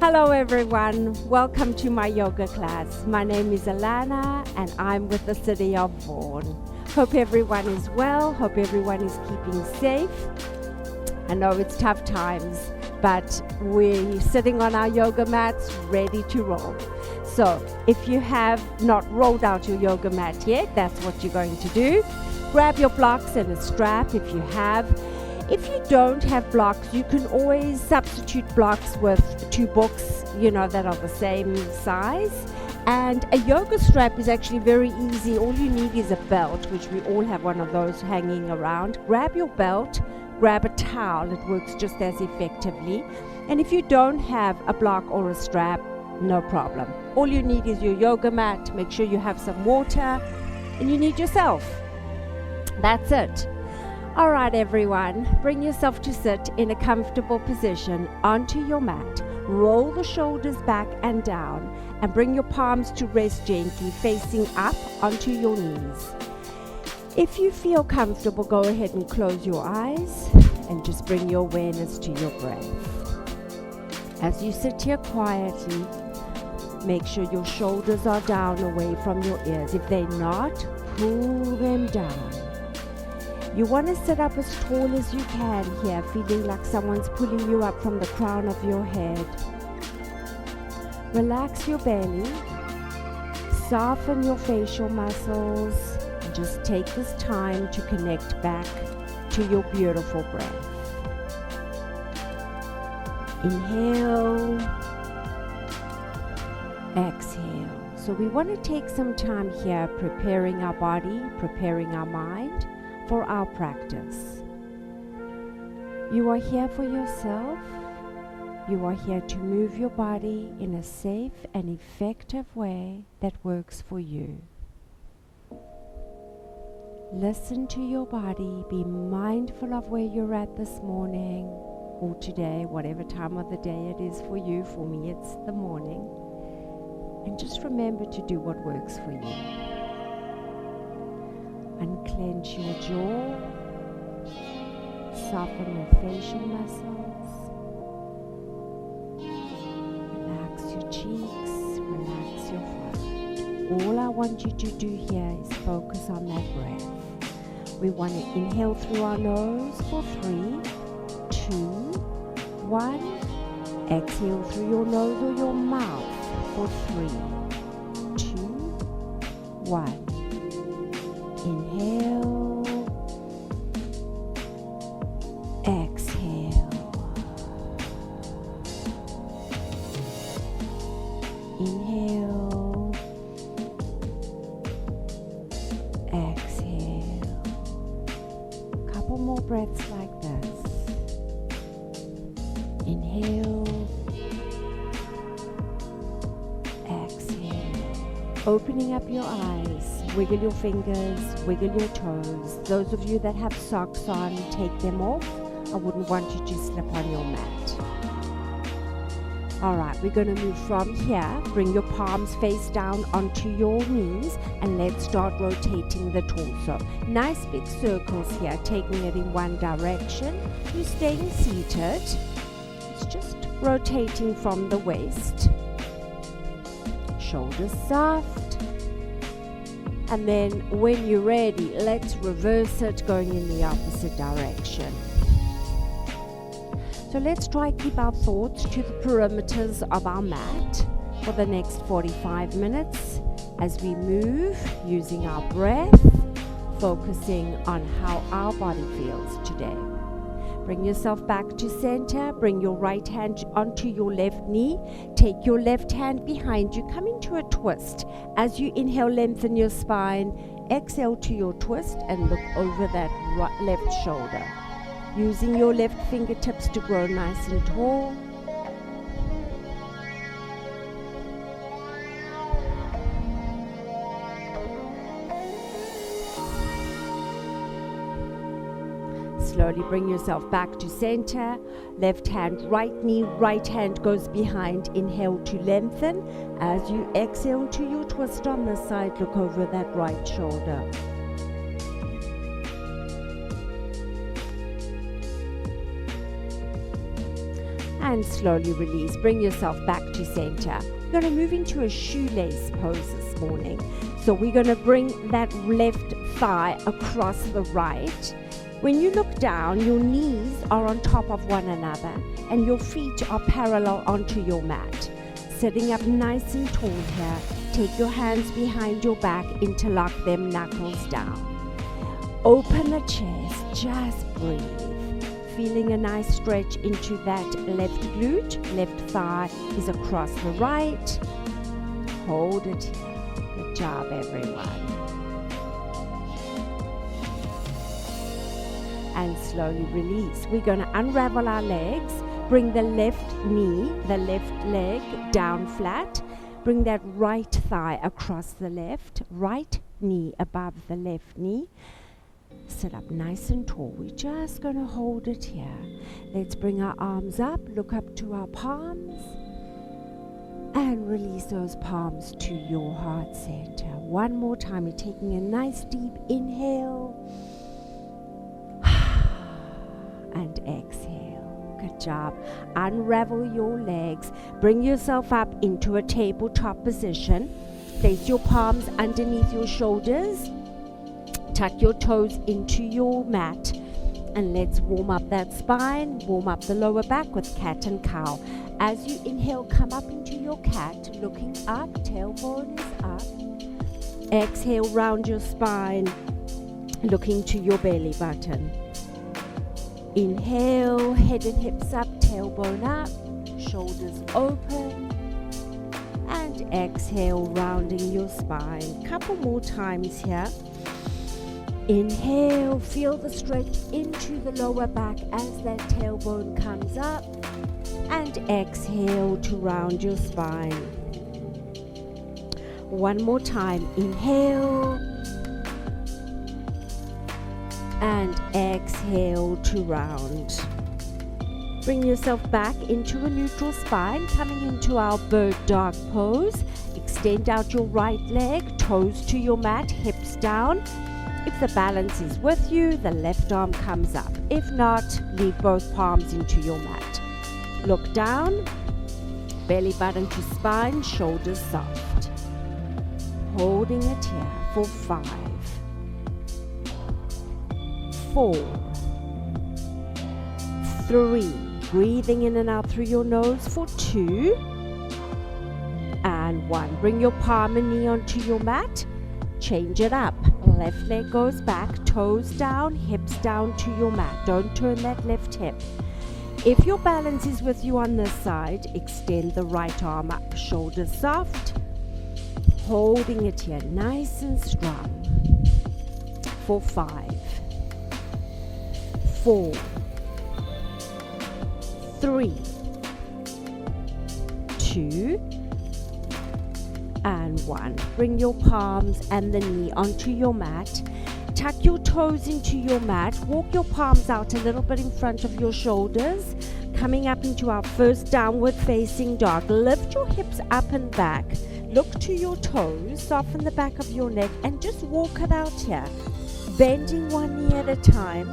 Hello everyone, welcome to my yoga class. My name is Alana and I'm with the city of Vaughan. Hope everyone is well, hope everyone is keeping safe. I know it's tough times, but we're sitting on our yoga mats ready to roll. So if you have not rolled out your yoga mat yet, that's what you're going to do. Grab your blocks and a strap if you have. If you don't have blocks, you can always substitute blocks with two books, that are the same size. And a yoga strap is actually very easy. All you need is a belt, which we all have one of those hanging around. Grab your belt, grab a towel. It works just as effectively. And if you don't have a block or a strap, no problem. All you need is your yoga mat. Make sure you have some water, and you need yourself. That's it. All right, everyone, bring yourself to sit in a comfortable position onto your mat. Roll the shoulders back and down and bring your palms to rest gently, facing up onto your knees. If you feel comfortable, go ahead and close your eyes and just bring your awareness to your breath. As you sit here quietly, make sure your shoulders are down away from your ears. If they're not, pull them down. You want to sit up as tall as you can here, feeling like someone's pulling you up from the crown of your head. Relax your belly, soften your facial muscles, and just take this time to connect back to your beautiful breath. Inhale, exhale. So we want to take some time here preparing our body, preparing our mind for our practice. You are here for yourself. You are here to move your body in a safe and effective way that works for you. Listen to your body. Be mindful of where you're at this morning or today, whatever time of the day it is for you. For me, it's the morning. And just remember to do what works for you. Unclench your jaw, soften your facial muscles, relax your cheeks, relax your forehead. All I want you to do here is focus on that breath. We want to inhale through our nose for 3, 2, 1. Exhale through your nose or your mouth for 3, 2, 1. Inhale, exhale, inhale, exhale. Couple more breaths like this. Inhale, exhale. Opening up your eyes. Wiggle your fingers, wiggle your toes. Those of you that have socks on, take them off. I wouldn't want you to slip on your mat. Alright, we're going to move from here. Bring your palms face down onto your knees and let's start rotating the torso. Nice big circles here, taking it in one direction. You're staying seated. It's just rotating from the waist. Shoulders soft. And then when you're ready, let's reverse it, going in the opposite direction. So let's try keep our thoughts to the perimeters of our mat for the next 45 minutes as we move using our breath, focusing on how our body feels today. Bring yourself back to center. Bring your right hand onto your left knee. Take your left hand behind you. Come into a twist. As you inhale, lengthen your spine. Exhale to your twist and look over that left shoulder. Using your left fingertips to grow nice and tall. Slowly bring yourself back to center. Left hand, right knee, right hand goes behind. Inhale to lengthen. As you exhale to your twist on this side, look over that right shoulder. and slowly release. Bring yourself back to center. We're going to move into a shoelace pose this morning. So we're going to bring that left thigh across the right. When you look down, your knees are on top of one another and your feet are parallel onto your mat. Sitting up nice and tall here. Take your hands behind your back, interlock them, knuckles down. Open the chest, just breathe. Feeling a nice stretch into that left glute. Left thigh is across the right. Hold it here. Good job, everyone. And slowly release. We're going to unravel our legs. Bring the left knee, the left leg down flat. Bring that right thigh across the left. Right knee above the left knee. Sit up nice and tall. We're just going to hold it here. Let's bring our arms up, look up to our palms, and release those palms to your heart center. One more time. We're taking a nice deep inhale and exhale. Good job. Unravel your legs. Bring yourself up into a tabletop position. Place your palms underneath your shoulders. Tuck your toes into your mat, and let's warm up that spine, warm up the lower back with cat and cow. As you inhale, come up into your cat, looking up, tailbone is up. Exhale, round your spine, looking to your belly button. Inhale, head and hips up, tailbone up, shoulders open. And exhale, rounding your spine. Couple more times here. Inhale, feel the stretch into the lower back as that tailbone comes up. And exhale to round your spine. One more time. Inhale. And exhale to round. Bring yourself back into a neutral spine, coming into our bird dog pose. Extend out your right leg, toes to your mat, hips down. If the balance is with you, the left arm comes up. If not, leave both palms into your mat. Look down, belly button to spine, shoulders soft. Holding it here for 5, 4, 3. Breathing in and out through your nose for 2. And 1. Bring your palm and knee onto your mat. Change it up. Left leg goes back, toes down, hips down to your mat. Don't turn that left hip. If your balance is with you on this side, extend the right arm up, shoulders soft. Holding it here nice and strong for 5, 4, 3, 2, and 1. Bring your palms and the knee onto your mat. Tuck your toes into your mat. Walk your palms out a little bit in front of your shoulders. Coming up into our first downward facing dog. Lift your hips up and back. Look to your toes. Soften the back of your neck and just walk it out here. Bending one knee at a time.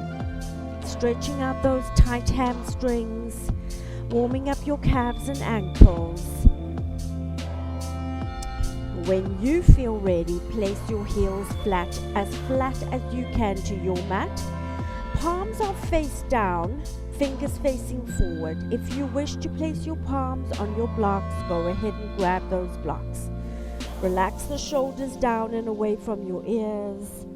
Stretching out those tight hamstrings. Warming up your calves and ankles. When you feel ready, place your heels flat as you can to your mat. Palms are face down, fingers facing forward. If you wish to place your palms on your blocks, go ahead and grab those blocks. Relax the shoulders down and away from your ears.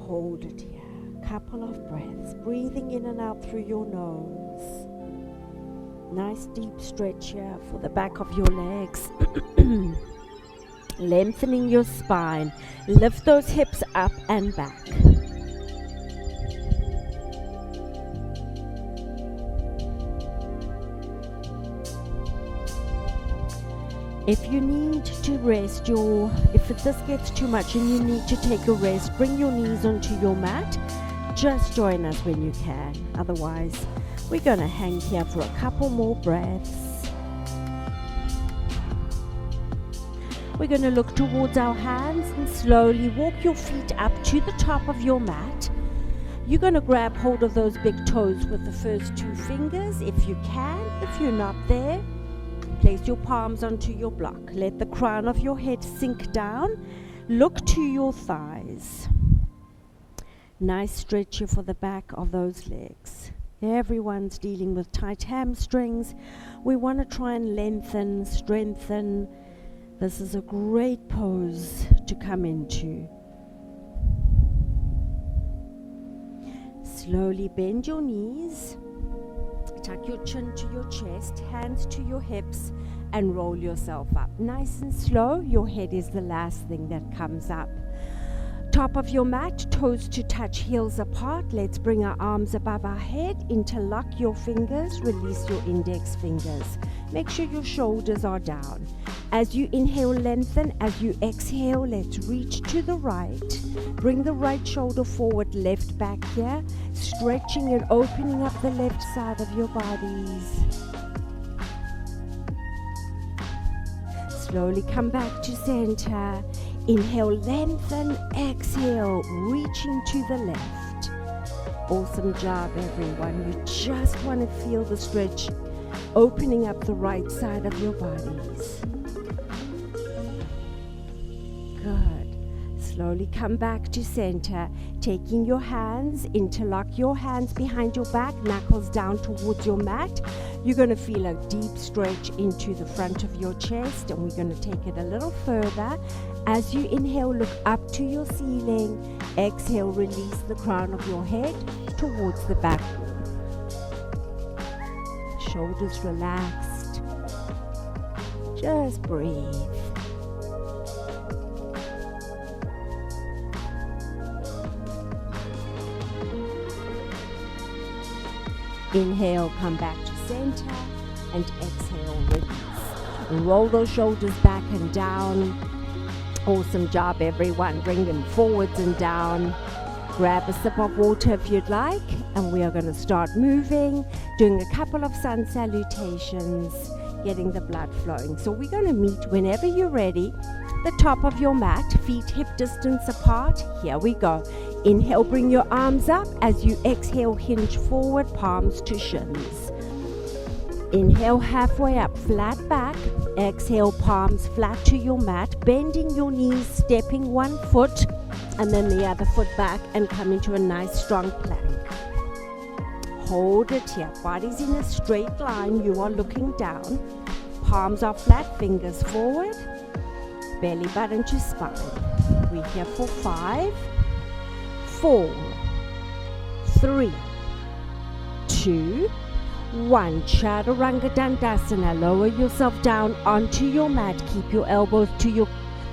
Hold it here. Couple of breaths. Breathing in and out through your nose. Nice deep stretch here for the back of your legs. Lengthening your spine. Lift those hips up and back. If you need to rest if this gets too much and you need to take a rest, bring your knees onto your mat. Just join us when you can. Otherwise, we're going to hang here for a couple more breaths. We're going to look towards our hands and slowly walk your feet up to the top of your mat. You're going to grab hold of those big toes with the first 2 fingers if you can. If you're not there, place your palms onto your block. Let the crown of your head sink down. Look to your thighs. Nice stretch here for the back of those legs. Everyone's dealing with tight hamstrings. We want to try and lengthen, strengthen. This is a great pose to come into. Slowly bend your knees. Tuck your chin to your chest, hands to your hips, and roll yourself up. Nice and slow. Your head is the last thing that comes up. Top of your mat, toes to touch, heels apart. Let's bring our arms above our head. Interlock your fingers, release your index fingers. Make sure your shoulders are down. As you inhale, lengthen. As you exhale, let's reach to the right. Bring the right shoulder forward, left back here. Stretching and opening up the left side of your bodies. Slowly come back to center. Inhale, lengthen, exhale, reaching to the left. Awesome job, everyone. You just want to feel the stretch, opening up the right side of your bodies. Good. Slowly come back to center. Taking your hands, interlock your hands behind your back, knuckles down towards your mat. You're going to feel a deep stretch into the front of your chest, and we're going to take it a little further. As you inhale, look up to your ceiling. Exhale, release the crown of your head towards the back. Shoulders relaxed. Just breathe. Inhale, come back to center, and exhale, release. Roll those shoulders back and down. Awesome job, everyone. Bring them forwards and down. Grab a sip of water if you'd like, and we are going to start moving, doing a couple of sun salutations, getting the blood flowing. So we're going to meet whenever you're ready. The top of your mat, feet hip distance apart. Here we go. Inhale, bring your arms up. As you exhale, hinge forward, palms to shins. Inhale, halfway up, flat back. Exhale, palms flat to your mat, bending your knees, stepping one foot and then the other foot back and come into a nice strong plank. Hold it here. Body's in a straight line. You are looking down. Palms are flat, fingers forward. Belly button to spine. We're here for 5, 4, 3, 2, 1. Chaturanga Dandasana. Lower yourself down onto your mat. Keep your elbows to your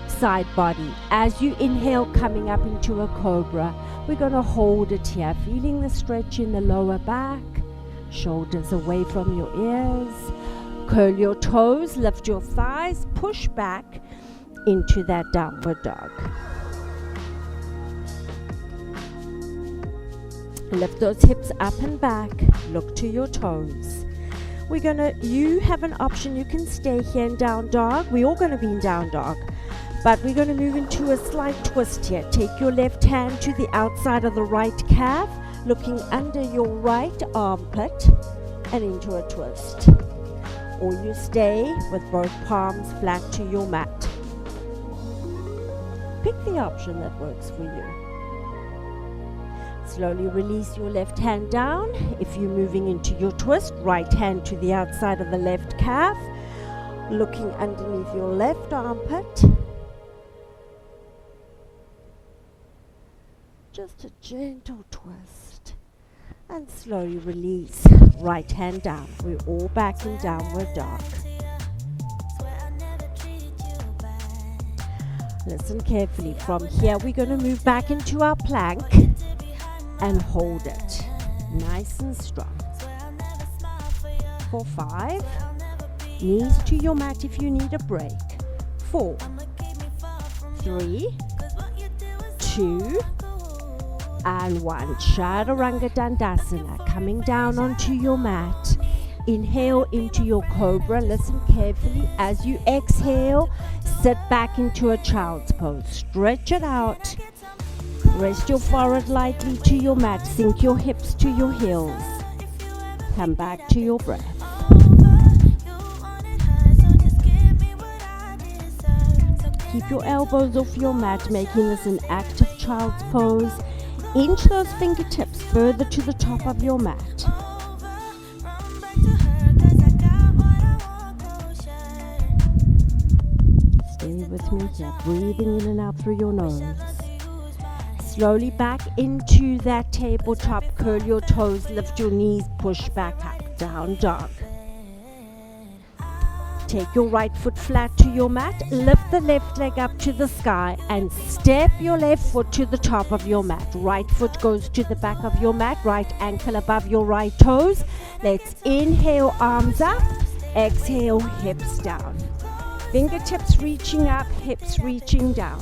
side body. As you inhale, coming up into a cobra. We're going to hold it here. Feeling the stretch in the lower back. Shoulders away from your ears. Curl your toes. Lift your thighs. Push back into that downward dog. Lift those hips up and back. Look to your toes. You have an option. You can stay here in down dog. We're all going to be in down dog. But we're going to move into a slight twist here. Take your left hand to the outside of the right calf, looking under your right armpit and into a twist. Or you stay with both palms flat to your mat. Pick the option that works for you. Slowly release your left hand down. If you're moving into your twist, right hand to the outside of the left calf, looking underneath your left armpit. Just a gentle twist. And slowly release. Right hand down. We're all back in downward dog. Listen carefully. From here, we're going to move back into our plank and hold it nice and strong. For 5, knees to your mat if you need a break. 4, 3, 2, and 1. Chaturanga Dandasana. Coming down onto your mat. Inhale into your cobra. Listen carefully. As you exhale, sit back into a child's pose. Stretch it out. Rest your forehead lightly to your mat. Sink your hips to your heels. Come back to your breath. Keep your elbows off your mat, making this an active child's pose. Inch those fingertips further to the top of your mat. Stay with me here, breathing in and out through your nose. Slowly back into that tabletop. Curl your toes, lift your knees, push back up, down dog. Take your right foot flat to your mat, lift the left leg up to the sky and step your left foot to the top of your mat. Right foot goes to the back of your mat, right ankle above your right toes. Let's inhale, arms up, exhale, hips down. Fingertips reaching up, hips reaching down.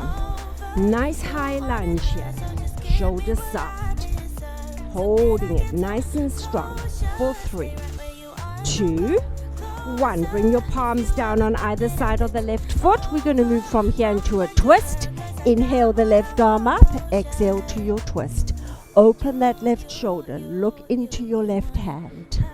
Nice high lunge here, shoulders soft. Holding it nice and strong for 3, 2, 1. Bring your palms down on either side of the left foot. We're going to move from here into a twist. Inhale the left arm up, exhale to your twist. Open that left shoulder, look into your left hand.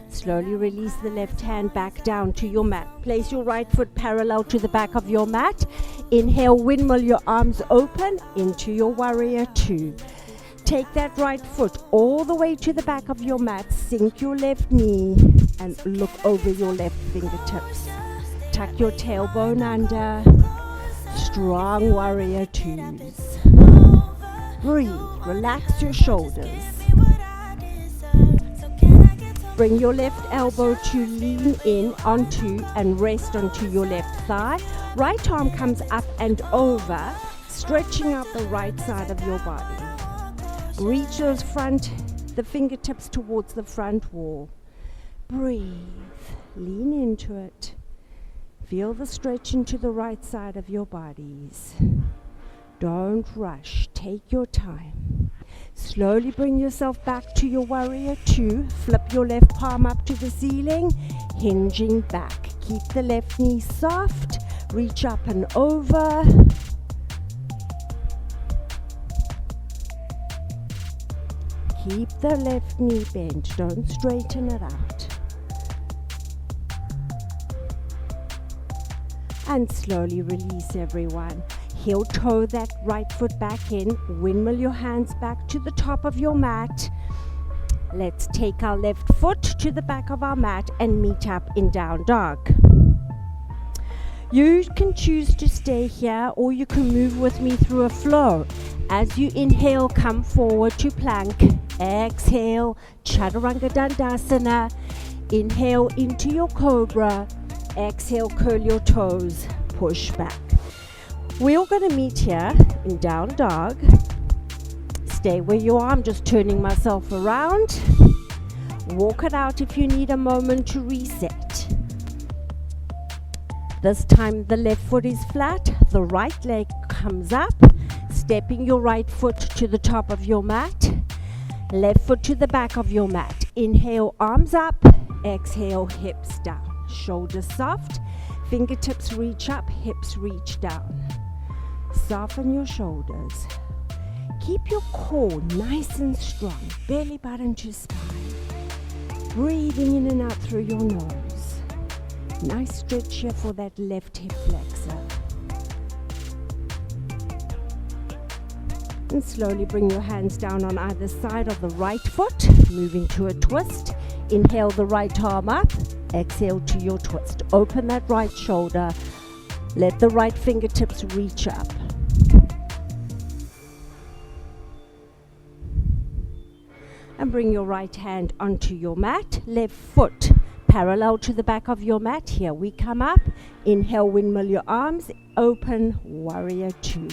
Slowly release the left hand back down to your mat. Place your right foot parallel to the back of your mat. Inhale, windmill your arms open into your warrior 2. Take that right foot all the way to the back of your mat. Sink your left knee and look over your left fingertips. Tuck your tailbone under. Strong warrior 2s. Breathe. Relax your shoulders. Bring your left elbow to lean in onto and rest onto your left thigh. Right arm comes up and over, stretching out the right side of your body. Reach the fingertips towards the front wall. Breathe. Lean into it. Feel the stretch into the right side of your bodies. Don't rush. Take your time. Slowly bring yourself back to your warrior 2. Flip your left palm up to the ceiling, hinging back. Keep the left knee soft. Reach up and over. Keep the left knee bent. Don't straighten it out. And slowly release, everyone. Heel toe that right foot back in. Windmill your hands back to the top of your mat. Let's take our left foot to the back of our mat and meet up in down dog. You can choose to stay here or you can move with me through a flow. As you inhale, come forward to plank. Exhale, Chaturanga Dandasana. Inhale into your cobra. Exhale, curl your toes, push back. We're going to meet here in down dog. Stay where you are. I'm just turning myself around. Walk it out if you need a moment to reset. This time the left foot is flat, the right leg comes up, stepping your right foot to the top of your mat, left foot to the back of your mat. Inhale, arms up, exhale, hips down, shoulders soft, fingertips reach up, hips reach down. Soften your shoulders. Keep your core nice and strong, belly button to spine. Breathing in and out through your nose. Nice stretch here for that left hip flexor. And slowly bring your hands down on either side of the right foot, moving to a twist. Inhale the right arm up, exhale to your twist. Open that right shoulder. Let the right fingertips reach up. And bring your right hand onto your mat, left foot parallel to the back of your mat. Here we come up. Inhale, windmill your arms, open, warrior 2.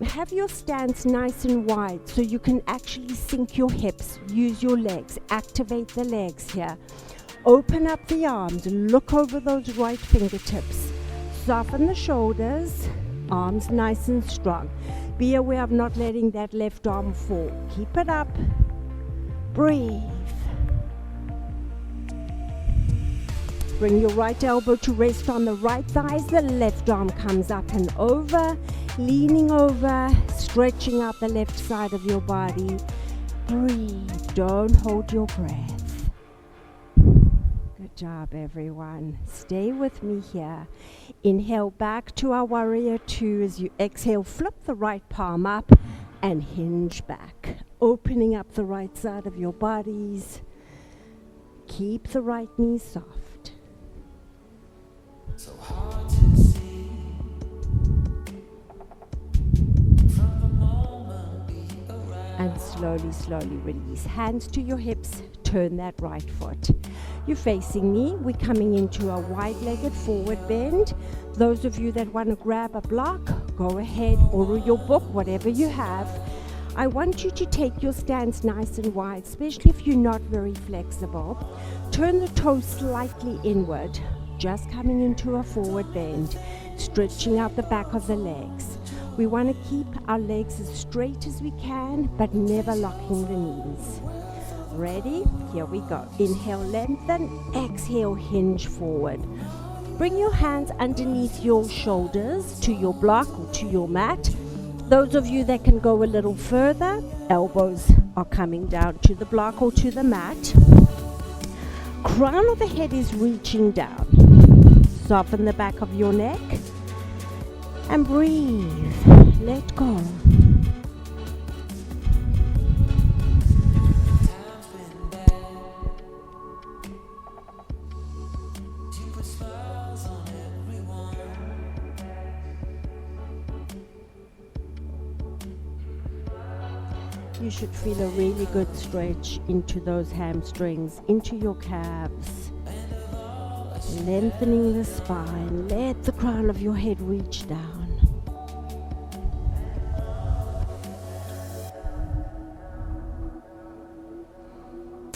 Have your stance nice and wide so you can actually sink your hips, use your legs, activate the legs here. Open up the arms, look over those right fingertips. Soften the shoulders, arms nice and strong. Be aware of not letting that left arm fall. Keep it up. Breathe. Bring your right elbow to rest on the right thigh as the left arm comes up and over, leaning over, stretching out the left side of your body. Breathe, don't hold your breath. Good job, everyone. Stay with me here. Inhale back to our warrior two. As you exhale, flip the right palm up and hinge back, opening up the right side of your bodies. Keep the right knee soft. So hard to see from the moment we arrive. And slowly release. Hands to your hips. Turn that right foot. You're facing me. We're coming into a wide-legged forward bend. Those of you that want to grab a block, go ahead, or your book, whatever you have. I want you to take your stance nice and wide, especially if you're not very flexible. Turn the toes slightly inward, just coming into a forward bend, stretching out the back of the legs. We want to keep our legs as straight as we can, but never locking the knees. Ready? Here we go. Inhale, lengthen. Exhale, hinge forward. Bring your hands underneath your shoulders to your block or to your mat. Those of you that can go a little further, elbows are coming down to the block or to the mat. Crown of the head is reaching down. Soften the back of your neck and breathe. Let go. You should feel a really good stretch into those hamstrings, into your calves. Lengthening the spine. Let the crown of your head reach down.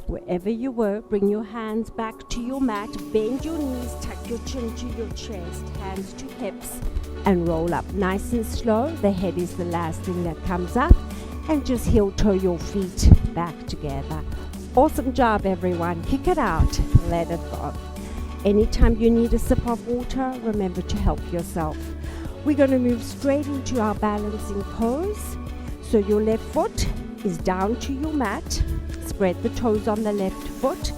Wherever you were, bring your hands back to your mat. Bend your knees, tuck your chin to your chest, hands to hips, and roll up. Nice and slow. The head is the last thing that comes up. And just heel toe your feet back together. Awesome job, everyone. Kick it out. Let it go. Anytime you need a sip of water, remember to help yourself. We're going to move straight into our balancing pose. So your left foot is down to your mat. Spread the toes on the left foot.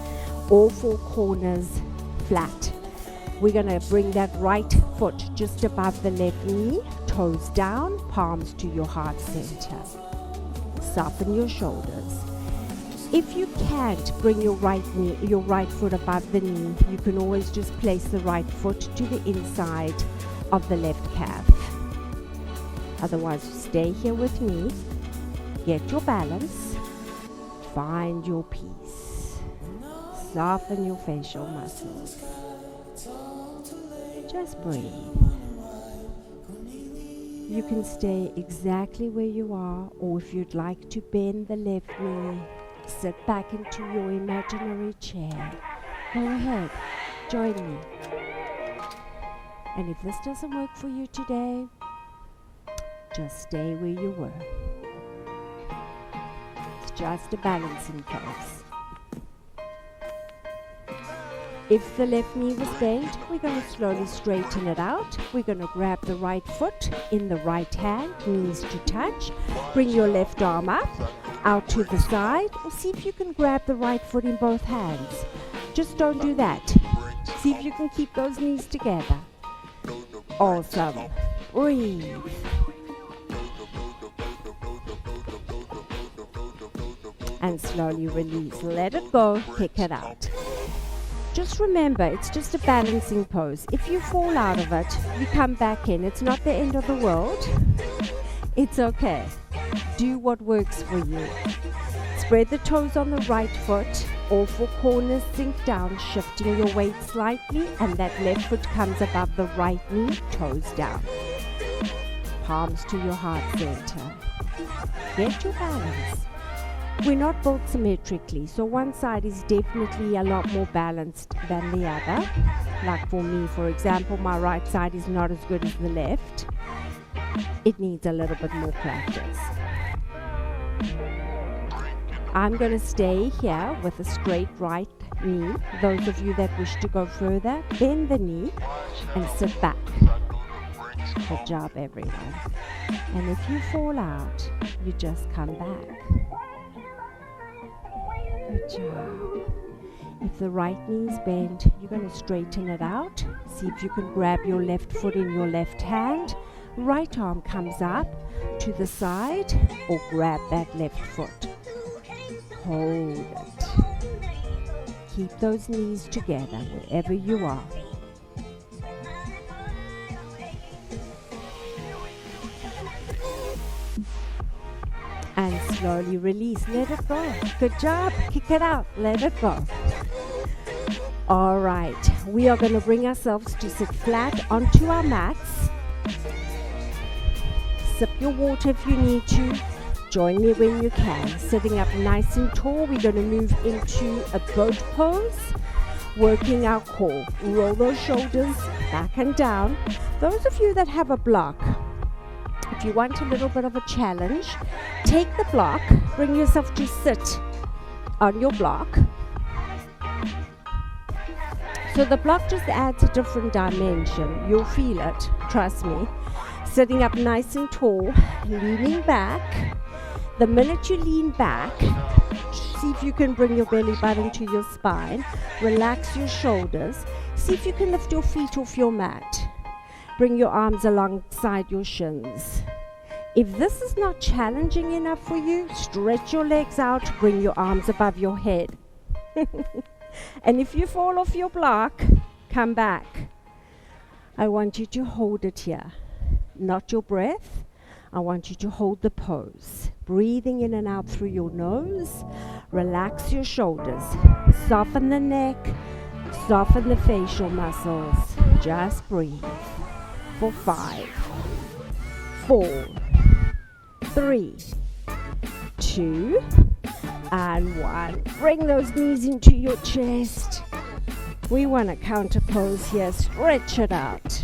All four corners flat. We're going to bring that right foot just above the left knee. Toes down, palms to your heart center. Soften your shoulders. If you can't bring your right foot above the knee, you can always just place the right foot to the inside of the left calf. Otherwise, stay here with me. Get your balance. Find your peace. Soften your facial muscles. Just breathe. You can stay exactly where you are, or if you'd like to bend the left knee, sit back into your imaginary chair. Go ahead, join me. And if this doesn't work for you today, just stay where you were. It's just a balancing pose. If the left knee was bent, we're going to slowly straighten it out. We're going to grab the right foot in the right hand, knees to touch. Bring your left arm up, out to the side, or see if you can grab the right foot in both hands. Just don't do that. See if you can keep those knees together. Awesome. Breathe. And slowly release. Let it go. Kick it out. Just remember, it's just a balancing pose. If you fall out of it, you come back in. It's not the end of the world. It's okay. Do what works for you. Spread the toes on the right foot. All four corners sink down, shifting your weight slightly, and that left foot comes above the right knee, toes down. Palms to your heart center. Get your balance. We're not built symmetrically, so one side is definitely a lot more balanced than the other. Like for me, for example, my right side is not as good as the left. It needs a little bit more practice. I'm going to stay here with a straight right knee. Those of you that wish to go further, bend the knee and sit back. Good job, everyone. And if you fall out, you just come back. Good job. If the right knee is bent, you're going to straighten it out. See if you can grab your left foot in your left hand. Right arm comes up to the side, or grab that left foot. Hold it. Keep those knees together wherever you are. And slowly release. Let it go. Good job. Kick it out. Let it go. All right. We are going to bring ourselves to sit flat onto our mats. Sip your water if you need to. Join me when you can. Sitting up nice and tall, we're going to move into a boat pose. Working our core. Roll those shoulders back and down. Those of you that have a block, if you want a little bit of a challenge, take the block, bring yourself to sit on your block. So the block just adds a different dimension. You'll feel it, trust me. Sitting up nice and tall, leaning back. The minute you lean back, see if you can bring your belly button to your spine. Relax your shoulders. See if you can lift your feet off your mat. Bring your arms alongside your shins. If this is not challenging enough for you, stretch your legs out, bring your arms above your head. And if you fall off your block, come back. I want you to hold it here. Not your breath. I want you to hold the pose. Breathing in and out through your nose. Relax your shoulders. Soften the neck. Soften the facial muscles. Just breathe. For 5, 4, 3, 2, and 1. Bring those knees into your chest. We want to counter pose here. Stretch it out.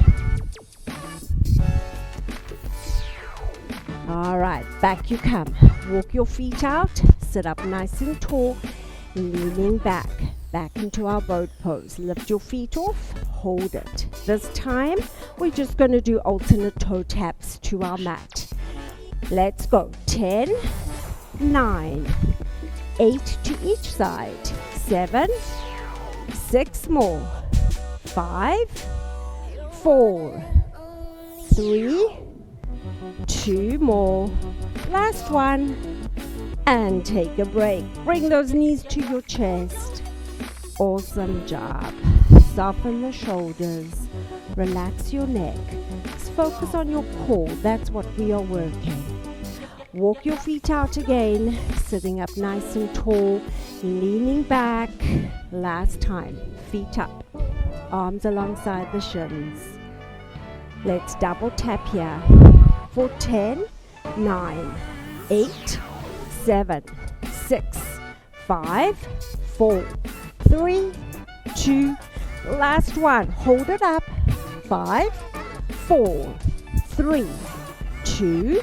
All right, back you come. Walk your feet out. Sit up nice and tall. Leaning back. Back into our boat pose. Lift your feet off. Hold it. This time, we're just going to do alternate toe taps to our mat. Let's go. 10, 9, 8 to each side. 7, 6 more. 5, 4, 3, 2 more. Last one. And take a break. Bring those knees to your chest. Awesome job. Soften the shoulders. Relax your neck. Just focus on your core. That's what we are working. Walk your feet out again. Sitting up nice and tall. Leaning back. Last time. Feet up. Arms alongside the shins. Let's double tap here. For 10, 9, 8, 7, 6, 5, 4, 3, 2, last one. Hold it up. 5, 4, 3, 2,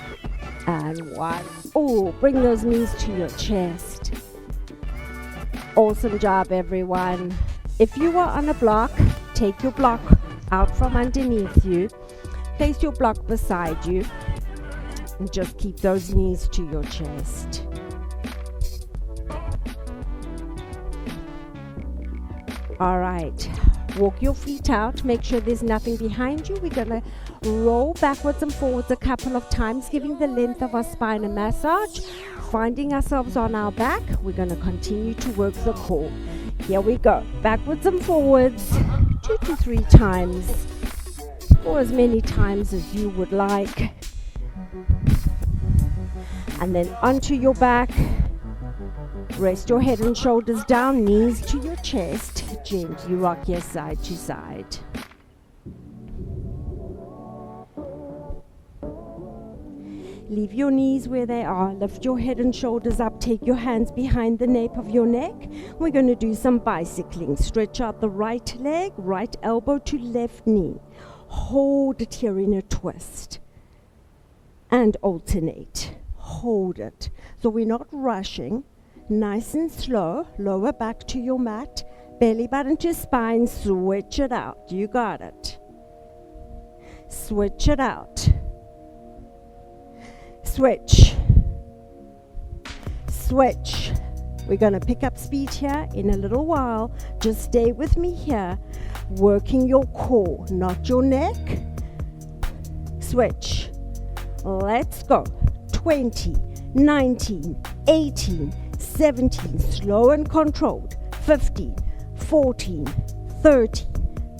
and 1. Oh, bring those knees to your chest. Awesome job, everyone. If you are on a block, take your block out from underneath you. Place your block beside you. And just keep those knees to your chest. All right, walk your feet out. Make sure there's nothing behind you. We're going to roll backwards and forwards a couple of times, giving the length of our spine a massage. Finding ourselves on our back, we're going to continue to work the core. Here we go. Backwards and forwards, 2 to 3 times, or as many times as you would like. And then onto your back. Rest your head and shoulders down, knees to your chest. Gently rock your side to side. Leave your knees where they are. Lift your head and shoulders up. Take your hands behind the nape of your neck. We're going to do some bicycling. Stretch out the right leg, right elbow to left knee. Hold it here in a twist. And alternate. Hold it. So we're not rushing. Nice and slow. Lower back to your mat. Belly button to spine, switch it out. You got it. Switch it out. Switch. Switch. We're going to pick up speed here in a little while. Just stay with me here. Working your core, not your neck. Switch. Let's go. 20, 19, 18, 17. Slow and controlled. 15, 14, 13,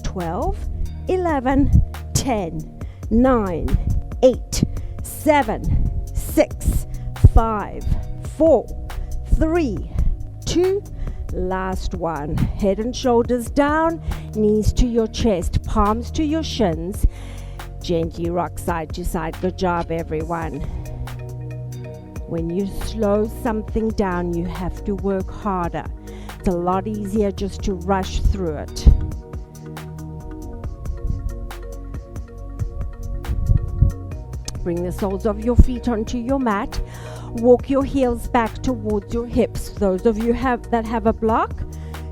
12, 11, 10, 9, 8, 7, 6, 5, 4, 3, 2, last one. Head and shoulders down, knees to your chest, palms to your shins. Gently rock side to side. Good job, everyone. When you slow something down, you have to work harder. It's a lot easier just to rush through it. Bring the soles of your feet onto your mat. Walk your heels back towards your hips. Those of you that have a block,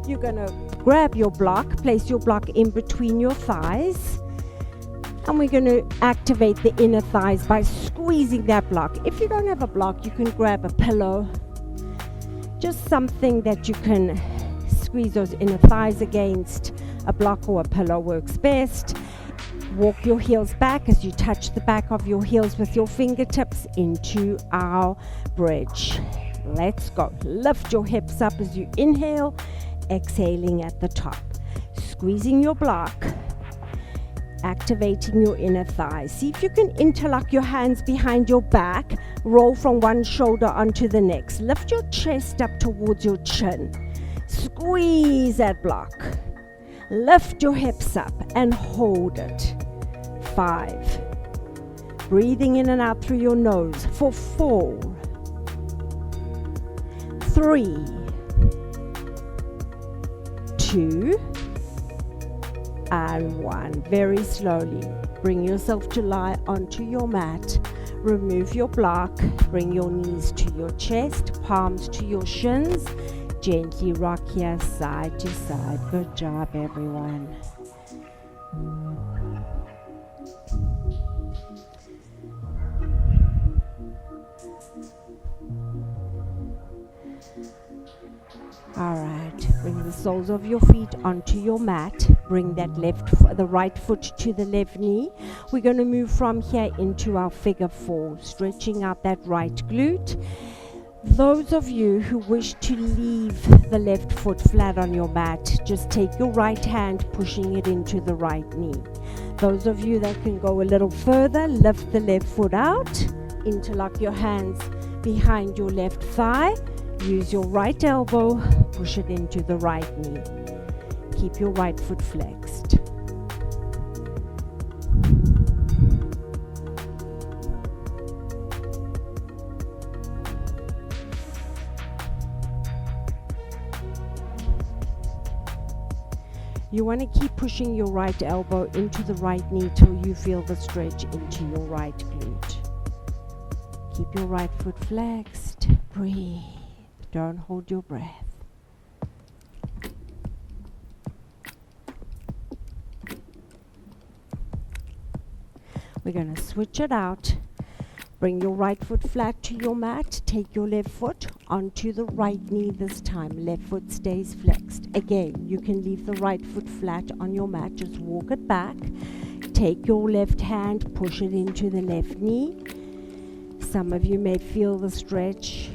you're going to grab your block, place your block in between your thighs, and we're going to activate the inner thighs by squeezing that block. If you don't have a block, you can grab a pillow, just something that you can squeeze those inner thighs against. A block or a pillow works best. Walk your heels back as you touch the back of your heels with your fingertips into our bridge. Let's go. Lift your hips up as you inhale, exhaling at the top. Squeezing your block, activating your inner thighs. See if you can interlock your hands behind your back. Roll from one shoulder onto the next. Lift your chest up towards your chin. Squeeze that block. Lift your hips up and hold it. 5. Breathing in and out through your nose for 4. 3. 2. And 1. Very slowly. Bring yourself to lie onto your mat. Remove your block. Bring your knees to your chest, palms to your shins. Gently rock here side to side. Good job, everyone. All right, bring the soles of your feet onto your mat. Bring that the right foot to the left knee. We're going to move from here into our figure 4, stretching out that right glute. Those of you who wish to leave the left foot flat on your mat, just take your right hand, pushing it into the right knee. Those of you that can go a little further, lift the left foot out, interlock your hands behind your left thigh, use your right elbow, push it into the right knee. Keep your right foot flexed. You want to keep pushing your right elbow into the right knee till you feel the stretch into your right glute. Keep your right foot flexed. Breathe. Don't hold your breath. We're going to switch it out. Bring your right foot flat to your mat. Take your left foot onto the right knee this time. Left foot stays flexed. Again, you can leave the right foot flat on your mat. Just walk it back. Take your left hand, push it into the left knee. Some of you may feel the stretch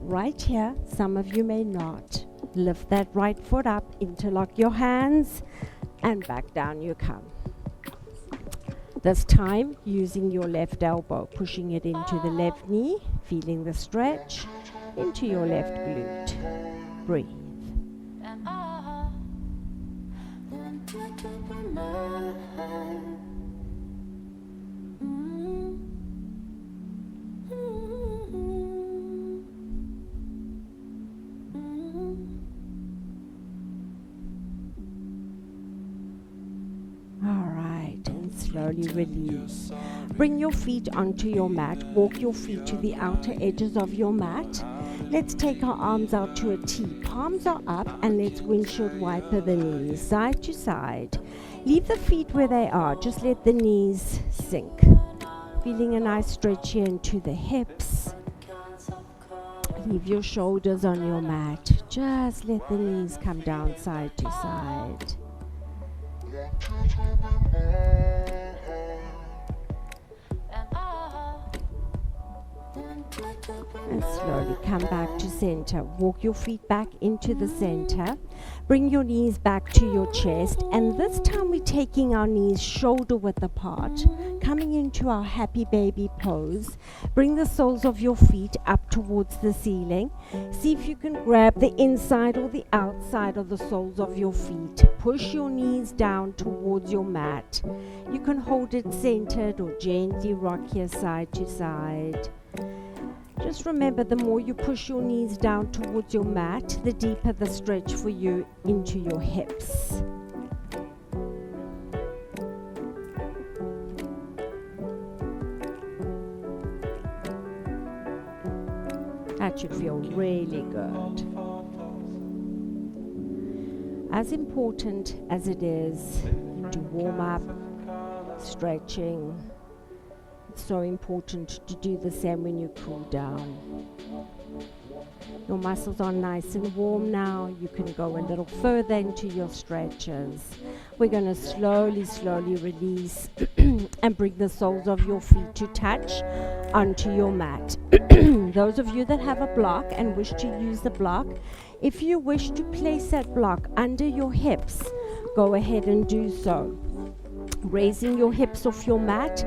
right here. Some of you may not. Lift that right foot up, interlock your hands, and back down you come. This time, using your left elbow, pushing it into the left knee, feeling the stretch into your left glute. Breathe. Slowly release. Bring your feet onto your mat. Walk your feet to the outer edges of your mat. Let's take our arms out to a T. Palms are up, and let's windshield wiper the knees side to side. Leave the feet where they are. Just let the knees sink. Feeling a nice stretch here into the hips. Leave your shoulders on your mat. Just let the knees come down side to side. And slowly come back to center. Walk your feet back into the center. Bring your knees back to your chest. And this time we're taking our knees shoulder width apart. Coming into our happy baby pose. Bring the soles of your feet up towards the ceiling. See if you can grab the inside or the outside of the soles of your feet. Push your knees down towards your mat. You can hold it centered or gently rock here side to side. Just remember, the more you push your knees down towards your mat, the deeper the stretch for you into your hips. That should feel really good. As important as it is to warm up, stretching, it's so important to do the same when you cool down. Your muscles are nice and warm now. You can go a little further into your stretches. We're going to slowly release and bring the soles of your feet to touch onto your mat. Those of you that have a block and wish to use the block, if you wish to place that block under your hips, go ahead and do so. Raising your hips off your mat,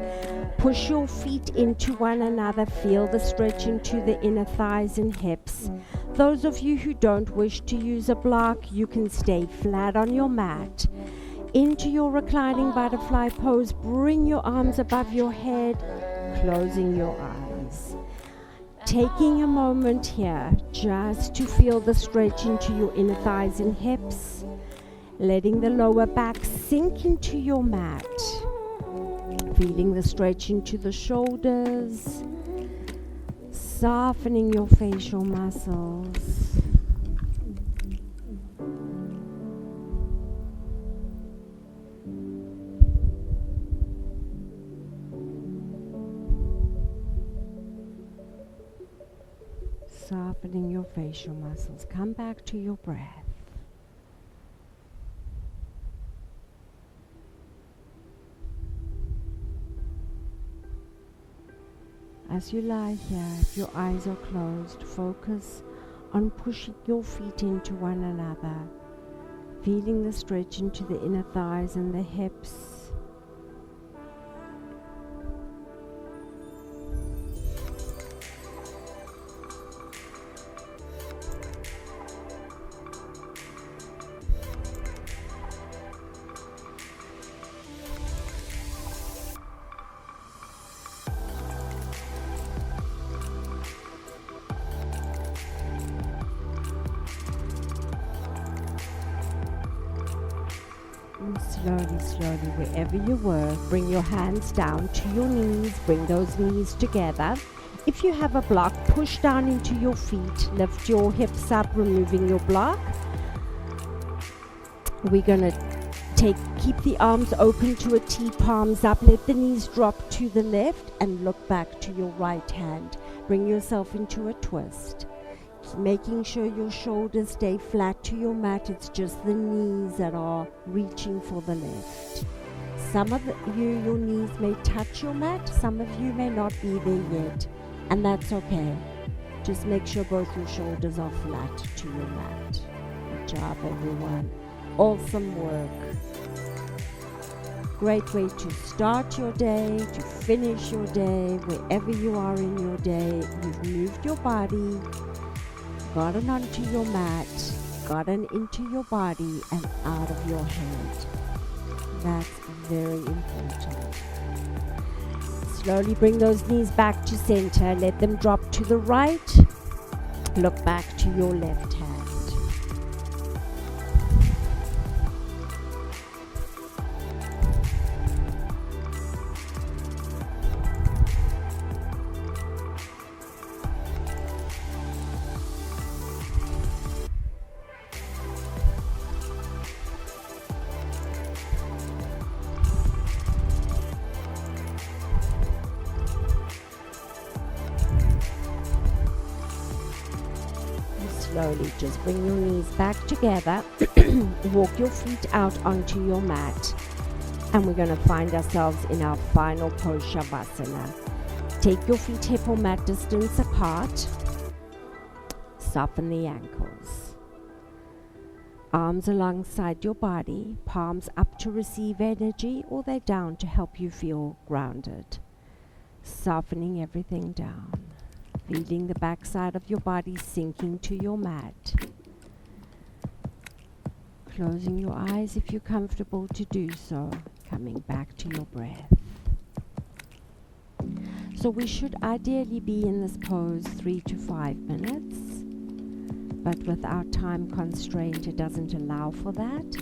push your feet into one another, feel the stretch into the inner thighs and hips. Those of you who don't wish to use a block, you can stay flat on your mat. Into your reclining butterfly pose, bring your arms above your head, closing your eyes. Taking a moment here just to feel the stretch into your inner thighs and hips. Letting the lower back sink into your mat. Feeling the stretch into the shoulders. Softening your facial muscles. Softening your facial muscles. Come back to your breath. As you lie here, if your eyes are closed, focus on pushing your feet into one another, feeling the stretch into the inner thighs and the hips. Slowly, wherever you were, bring your hands down to your knees, bring those knees together. If you have a block, push down into your feet, lift your hips up, removing your block. We're going to keep the arms open to a T, palms up, let the knees drop to the left and look back to your right hand. Bring yourself into a twist. Making sure your shoulders stay flat to your mat. It's just the knees that are reaching for the left. Some of you, your knees may touch your mat. Some of you may not be there yet. And that's okay. Just make sure both your shoulders are flat to your mat. Good job, everyone. Awesome work. Great way to start your day, to finish your day, wherever you are in your day. You've moved your body, gotten onto your mat, gotten into your body and out of your head. That's very important. Slowly bring those knees back to center. Let them drop to the right. Look back to your left hand. slowly. Just bring your knees back together. Walk your feet out onto your mat. And we're going to find ourselves in our final pose, Shavasana. Take your feet hip or mat distance apart. Soften the ankles. Arms alongside your body, palms up to receive energy, or they're down to help you feel grounded. Softening everything down. Feeling the backside of your body sinking to your mat. Closing your eyes if you're comfortable to do so. Coming back to your breath. So we should ideally be in this pose 3 to 5 minutes. But with our time constraint, it doesn't allow for that.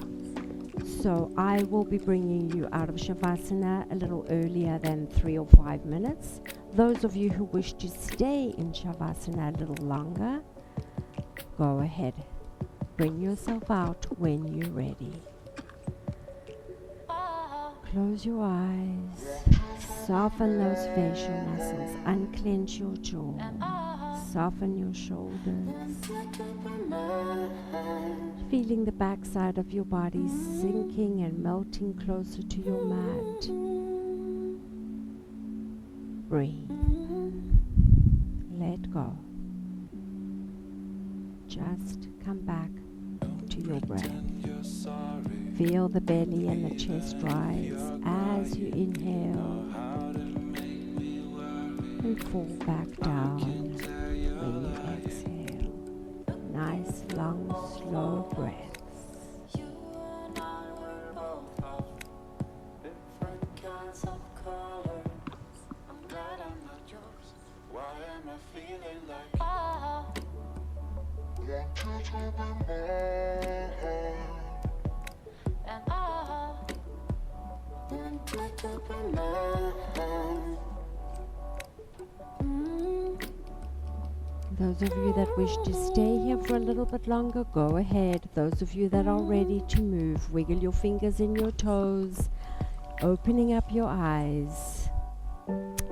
So I will be bringing you out of Shavasana a little earlier than 3 or 5 minutes. Those of you who wish to stay in Shavasana a little longer, go ahead. Bring yourself out when you're ready. Close your eyes. Soften those facial muscles. Unclench your jaw. Soften your shoulders. Feeling the backside of your body sinking and melting closer to your mat. Breathe. Let go. Just come back to your breath. Feel the belly and the chest rise as you inhale and fall back down when you exhale. Nice, long, slow breaths. You and I were both of different kinds of colors. I'm glad I'm not yours. Why am I feeling like I want you to be mine? And I want you to be mine. Those of you that wish to stay here for a little bit longer, go ahead. Those of you that are ready to move, wiggle your fingers in your toes, opening up your eyes.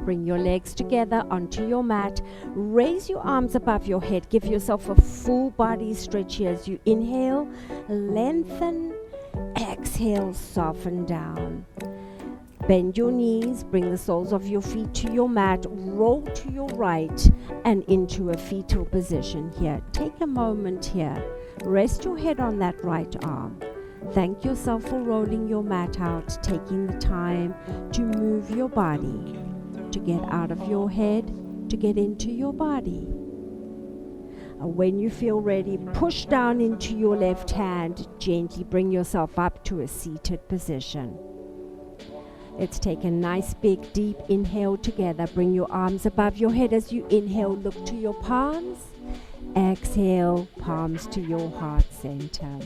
Bring your legs together onto your mat. Raise your arms above your head. Give yourself a full body stretch here as you inhale, lengthen, exhale, soften down. Bend your knees, bring the soles of your feet to your mat, roll to your right and into a fetal position here. Take a moment here. Rest your head on that right arm. Thank yourself for rolling your mat out, taking the time to move your body, to get out of your head, to get into your body. When you feel ready, push down into your left hand. Gently bring yourself up to a seated position. Let's take a nice big deep inhale together. Bring your arms above your head as you inhale. Look to your palms. Exhale, palms to your heart center.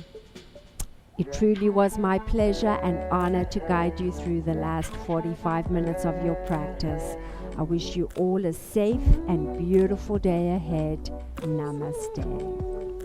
It truly was my pleasure and honor to guide you through the last 45 minutes of your practice. I wish you all a safe and beautiful day ahead. Namaste.